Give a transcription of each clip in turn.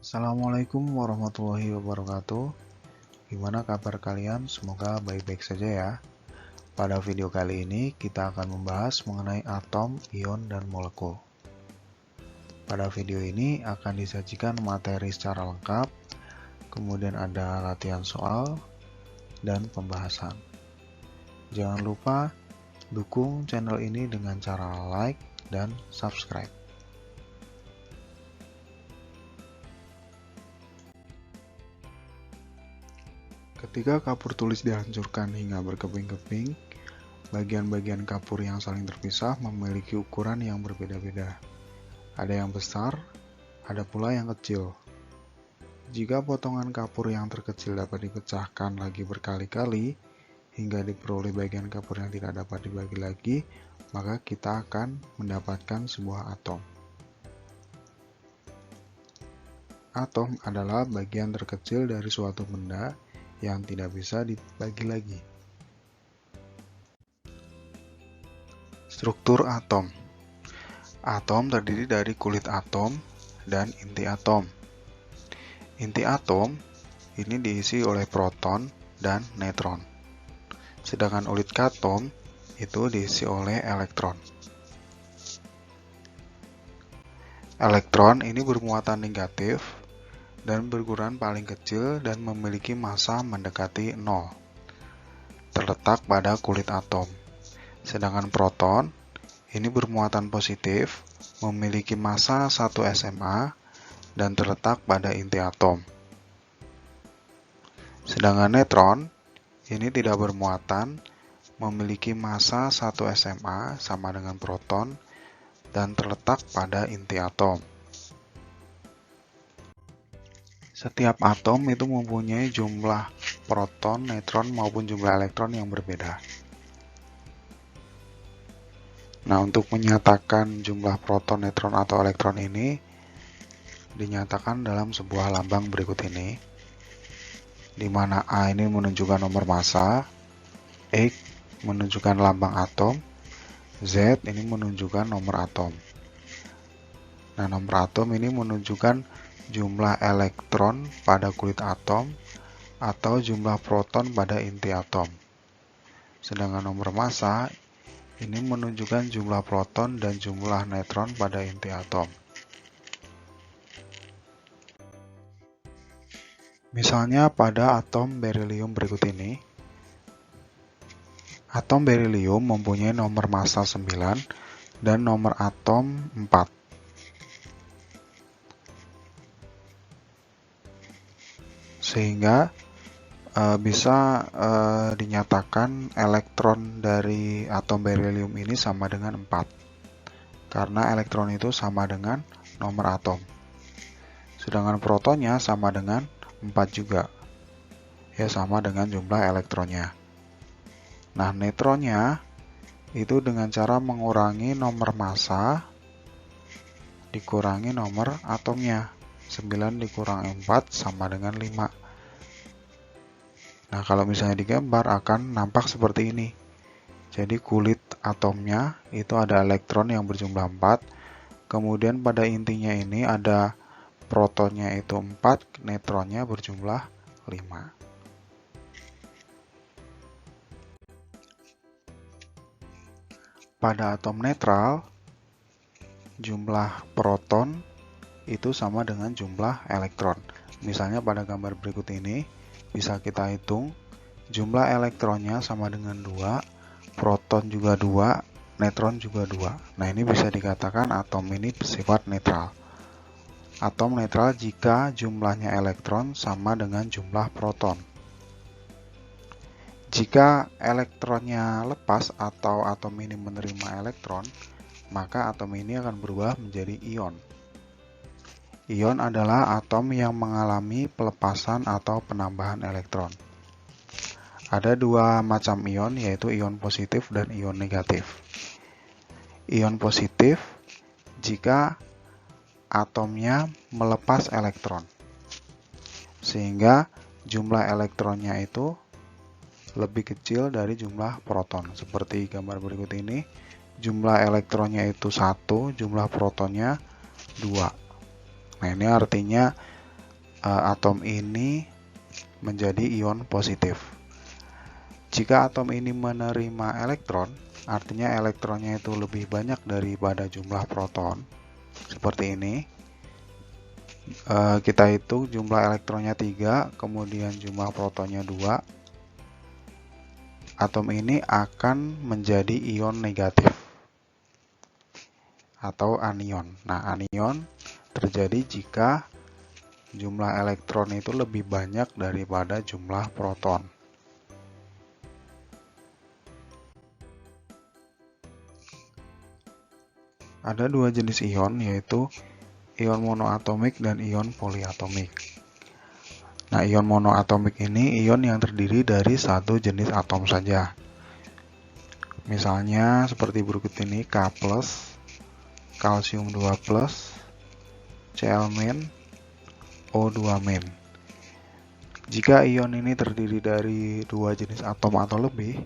Assalamualaikum warahmatullahi wabarakatuh. Gimana kabar kalian? Semoga baik-baik saja ya. Pada video kali ini kita akan membahas mengenai atom, ion, dan molekul. Pada video ini akan disajikan materi secara lengkap, kemudian ada latihan soal dan pembahasan. Jangan lupa dukung channel ini dengan cara like dan subscribe. Ketika kapur tulis dihancurkan hingga berkeping-keping, bagian-bagian kapur yang saling terpisah memiliki ukuran yang berbeda-beda. Ada yang besar, ada pula yang kecil. Jika potongan kapur yang terkecil dapat dipecahkan lagi berkali-kali, hingga diperoleh bagian kapur yang tidak dapat dibagi lagi, maka kita akan mendapatkan sebuah atom. Atom adalah bagian terkecil dari suatu benda yang tidak bisa dibagi lagi. Struktur atom. Atom terdiri dari kulit atom dan inti atom. Inti atom ini diisi oleh proton dan neutron. Sedangkan ulit katom itu diisi oleh elektron. Elektron ini bermuatan negatif dan berukuran paling kecil dan memiliki massa mendekati 0, terletak pada kulit atom. Sedangkan proton ini bermuatan positif, memiliki massa 1 SMA dan terletak pada inti atom. Sedangkan neutron ini tidak bermuatan, memiliki massa 1 SMA sama dengan proton dan terletak pada inti atom. Setiap atom itu mempunyai jumlah proton, neutron maupun jumlah elektron yang berbeda. Nah, untuk menyatakan jumlah proton, neutron, atau elektron ini dinyatakan dalam sebuah lambang berikut ini, di mana A ini menunjukkan nomor massa, X menunjukkan lambang atom, Z ini menunjukkan nomor atom. Nah, nomor atom ini menunjukkan jumlah elektron pada kulit atom atau jumlah proton pada inti atom. Sedangkan nomor massa ini menunjukkan jumlah proton dan jumlah neutron pada inti atom. Misalnya pada atom berilium berikut ini. Atom berilium mempunyai nomor massa 9 dan nomor atom 4. Sehingga bisa dinyatakan elektron dari atom berilium ini sama dengan 4. Karena elektron itu sama dengan nomor atom. Sedangkan protonnya sama dengan 4 juga. Ya, sama dengan jumlah elektronnya. Nah, neutronnya itu dengan cara mengurangi nomor massa dikurangi nomor atomnya. 9 dikurangi 4 sama dengan 5. Nah, kalau misalnya digambar akan nampak seperti ini. Jadi kulit atomnya itu ada elektron yang berjumlah 4. Kemudian pada intinya ini ada protonnya itu 4, neutronnya berjumlah 5. Pada atom netral, jumlah proton itu sama dengan jumlah elektron. Misalnya pada gambar berikut ini, bisa kita hitung jumlah elektronnya sama dengan 2, proton juga 2, neutron juga 2. Nah, ini bisa dikatakan atom ini bersifat netral. Atom netral jika jumlahnya elektron sama dengan jumlah proton. Jika elektronnya lepas atau atom ini menerima elektron, maka atom ini akan berubah menjadi ion. Ion adalah atom yang mengalami pelepasan atau penambahan elektron. Ada dua macam ion, yaitu ion positif dan ion negatif. Ion positif jika atomnya melepas elektron, sehingga jumlah elektronnya itu lebih kecil dari jumlah proton. Seperti gambar berikut ini, jumlah elektronnya itu 1, jumlah protonnya 2. Nah, ini artinya atom ini menjadi ion positif. Jika atom ini menerima elektron, artinya elektronnya itu lebih banyak daripada jumlah proton. Seperti ini. Kita hitung jumlah elektronnya 3, kemudian jumlah protonnya 2. Atom ini akan menjadi ion negatif atau anion. Nah, anion terjadi jika jumlah elektron itu lebih banyak daripada jumlah proton. Ada dua jenis ion, yaitu ion monoatomik dan ion poliatomik. Nah, ion monoatomik ini ion yang terdiri dari satu jenis atom saja. Misalnya seperti berikut ini, K+, kalsium 2+, Cl-, O2-. Jika ion ini terdiri dari dua jenis atom atau lebih,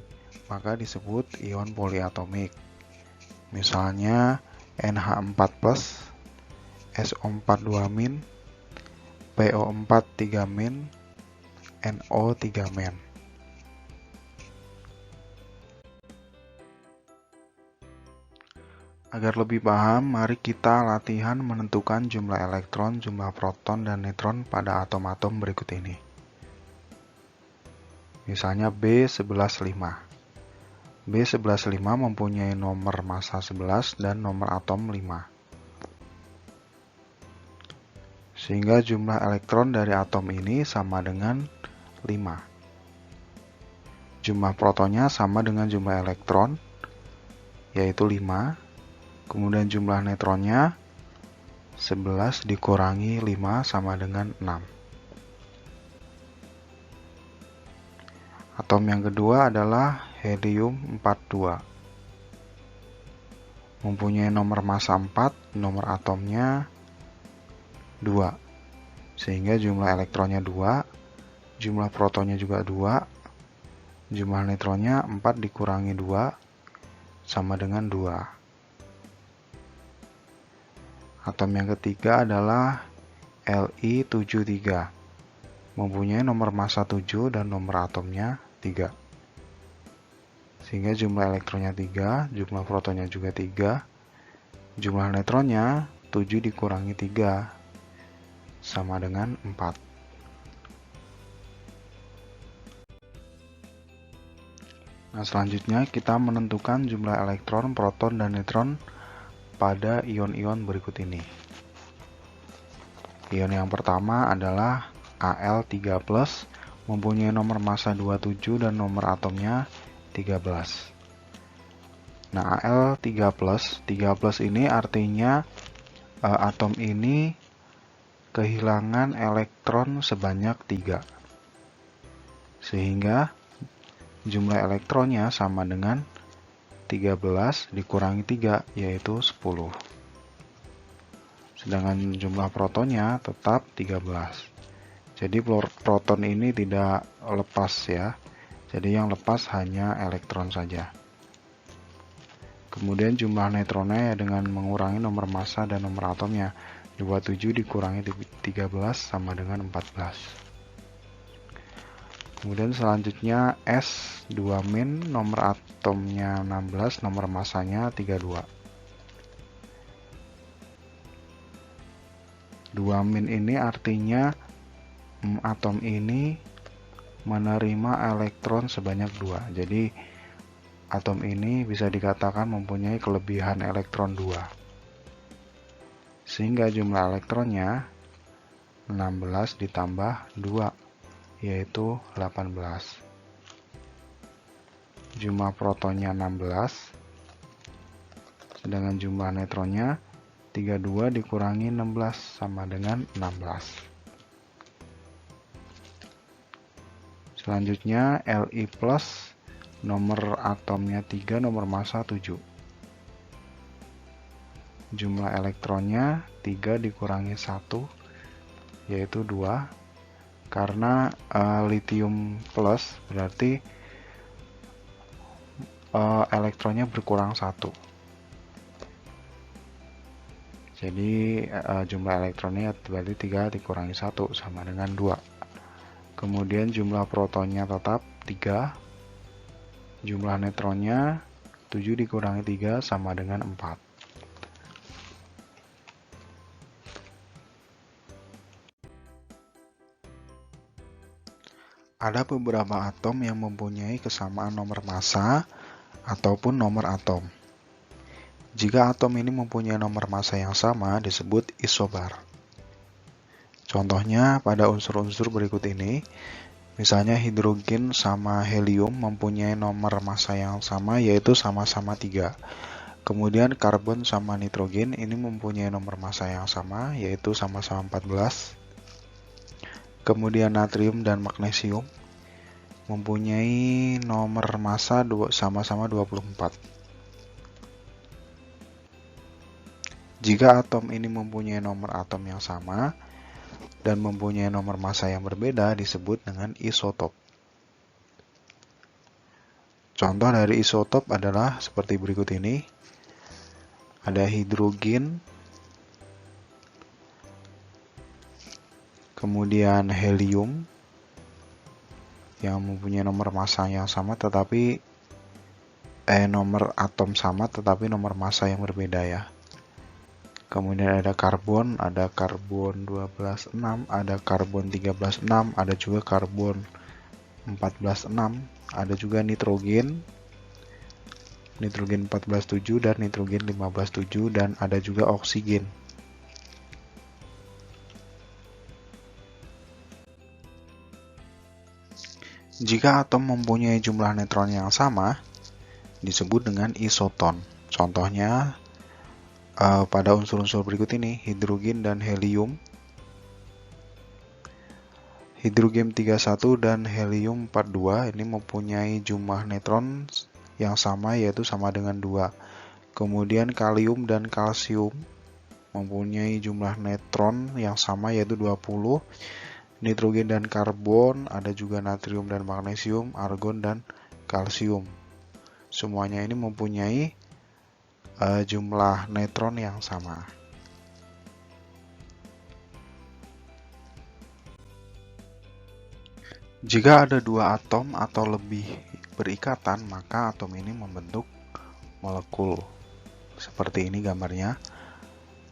maka disebut ion poliatomik. Misalnya NH4+, SO4 2-, PO4 3-, NO 3-. Agar lebih paham, mari kita latihan menentukan jumlah elektron, jumlah proton, dan neutron pada atom-atom berikut ini. Misalnya B11,5. B11,5 mempunyai nomor massa 11 dan nomor atom 5. Sehingga jumlah elektron dari atom ini sama dengan 5. Jumlah protonnya sama dengan jumlah elektron, yaitu 5. Kemudian jumlah neutronnya 11 dikurangi 5 sama dengan 6. Atom yang kedua adalah helium-42. Mempunyai nomor massa 4, nomor atomnya 2. Sehingga jumlah elektronnya 2, jumlah protonnya juga 2, jumlah neutronnya 4 dikurangi 2 sama dengan 2. Atom yang ketiga adalah Li73. Mempunyai nomor massa 7 dan nomor atomnya 3. Sehingga jumlah elektronnya 3, jumlah protonnya juga 3, jumlah neutronnya 7 dikurangi 3 sama dengan 4. Nah, selanjutnya kita menentukan jumlah elektron, proton, dan neutron pada ion-ion berikut ini. Ion yang pertama adalah Al3+, mempunyai nomor massa 27 dan nomor atomnya 13. Nah, Al3+, 3+ ini artinya atom ini kehilangan elektron sebanyak 3. Sehingga jumlah elektronnya sama dengan 13 dikurangi 3, yaitu 10. Sedangkan jumlah protonnya tetap 13. Jadi proton ini tidak lepas ya. Jadi yang lepas hanya elektron saja. Kemudian jumlah neutronnya ya dengan mengurangi nomor massa dan nomor atomnya. 27 dikurangi 13 sama dengan 14. Kemudian selanjutnya S2-, nomor atomnya 16, nomor massanya 32. 2- ini artinya atom ini menerima elektron sebanyak 2. Jadi atom ini bisa dikatakan mempunyai kelebihan elektron 2. Sehingga jumlah elektronnya 16 ditambah 2, yaitu 18. Jumlah protonnya 16, sedangkan jumlah neutronnya 32 dikurangi 16 sama dengan 16. Selanjutnya Li+, nomor atomnya 3, nomor massa 7. Jumlah elektronnya 3 dikurangi 1, yaitu 2. Karena lithium plus berarti elektronnya berkurang 1. Jadi jumlah elektronnya berarti 3 dikurangi 1 sama dengan 2. Kemudian jumlah protonnya tetap 3. Jumlah neutronnya 7 dikurangi 3 sama dengan 4. Ada beberapa atom yang mempunyai kesamaan nomor massa ataupun nomor atom. Jika atom ini mempunyai nomor massa yang sama disebut isobar. Contohnya pada unsur-unsur berikut ini, misalnya hidrogen sama helium mempunyai nomor massa yang sama yaitu sama-sama 3. Kemudian karbon sama nitrogen ini mempunyai nomor massa yang sama yaitu sama-sama 14. Kemudian natrium dan magnesium mempunyai nomor massa sama-sama 24. Jika atom ini mempunyai nomor atom yang sama dan mempunyai nomor massa yang berbeda disebut dengan isotop. Contoh dari isotop adalah seperti berikut ini. Ada hidrogen, kemudian helium yang mempunyai nomor massa yang sama tetapi nomor atom sama tetapi nomor massa yang berbeda ya. Kemudian ada karbon 12,6, ada karbon 13,6, ada juga karbon 14,6, ada juga nitrogen 14,7 dan nitrogen 15,7 dan ada juga oksigen. Jika atom mempunyai jumlah neutron yang sama, disebut dengan isoton. Contohnya pada unsur-unsur berikut ini, hidrogen dan helium. Hidrogen 31 dan helium 42 ini mempunyai jumlah neutron yang sama yaitu sama dengan 2. Kemudian kalium dan kalsium mempunyai jumlah neutron yang sama yaitu 20. Nitrogen dan karbon, ada juga natrium dan magnesium, argon dan kalsium. Semuanya ini mempunyai jumlah neutron yang sama. Jika ada dua atom atau lebih berikatan, maka atom ini membentuk molekul. Seperti ini gambarnya.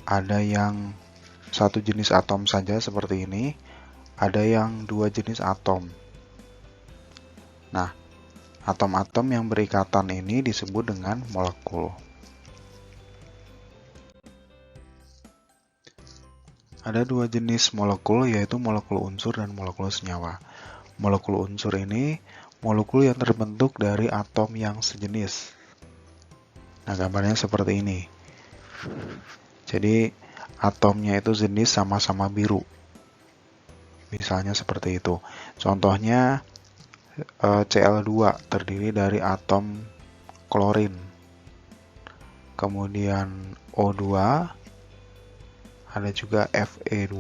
Ada yang satu jenis atom saja seperti ini. Ada yang dua jenis atom. Nah, atom-atom yang berikatan ini disebut dengan molekul. Ada dua jenis molekul, yaitu molekul unsur dan molekul senyawa. Molekul unsur ini molekul yang terbentuk dari atom yang sejenis. Nah, gambarnya seperti ini. Jadi, atomnya itu jenis sama-sama biru. Misalnya seperti itu. Contohnya Cl2 terdiri dari atom klorin. Kemudian O2 ada juga Fe2.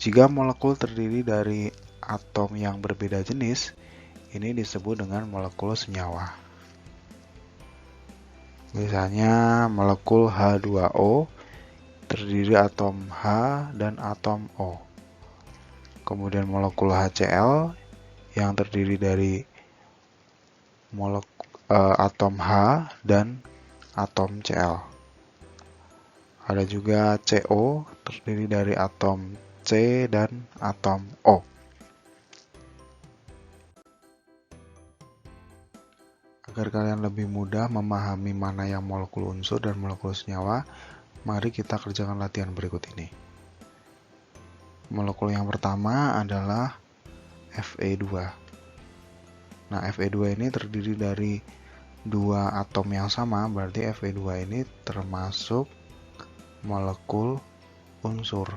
Jika molekul terdiri dari atom yang berbeda jenis, ini disebut dengan molekul senyawa. Misalnya molekul H2O terdiri atom H dan atom O. Kemudian molekul HCl yang terdiri dari atom H dan atom Cl. Ada juga CO terdiri dari atom C dan atom O. Agar kalian lebih mudah memahami mana yang molekul unsur dan molekul senyawa, mari kita kerjakan latihan berikut ini. Molekul yang pertama adalah Fe2. Nah, Fe2 ini terdiri dari dua atom yang sama, berarti Fe2 ini termasuk molekul unsur.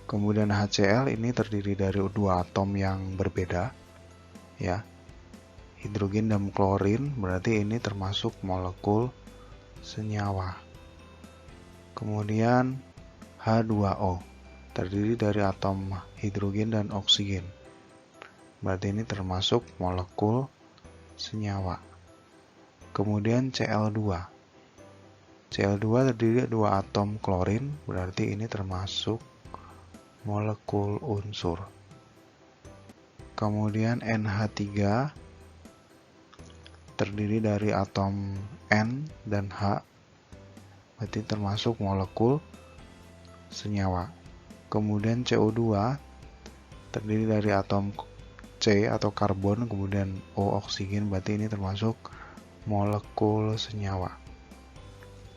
Kemudian HCl ini terdiri dari dua atom yang berbeda, ya. Hidrogen dan klorin, berarti ini termasuk molekul senyawa. Kemudian H2O terdiri dari atom hidrogen dan oksigen. Berarti ini termasuk molekul senyawa. Kemudian Cl2. Cl2 terdiri dari 2 atom klorin, berarti ini termasuk molekul unsur. Kemudian NH3 terdiri dari atom N dan H, berarti termasuk molekul senyawa. Kemudian CO2 terdiri dari atom C atau karbon, kemudian O oksigen, berarti ini termasuk molekul senyawa.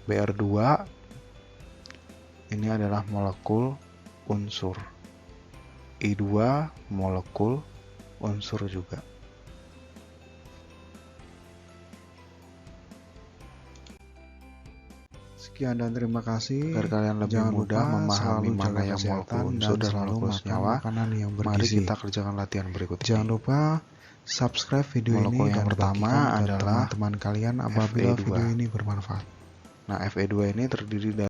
Br2 ini adalah molekul unsur. I2 molekul unsur juga. Sekian dan terima kasih. Agar kalian lebih mudah memahami mana yang molekul unsur dan molekul senyawa, mari kita kerjakan latihan berikut ini. Jangan lupa subscribe video Molekul ini yang dan pertama bagikan ke adalah teman-teman kalian apabila Fe2. video ini bermanfaat. Nah, Fe2 ini terdiri dari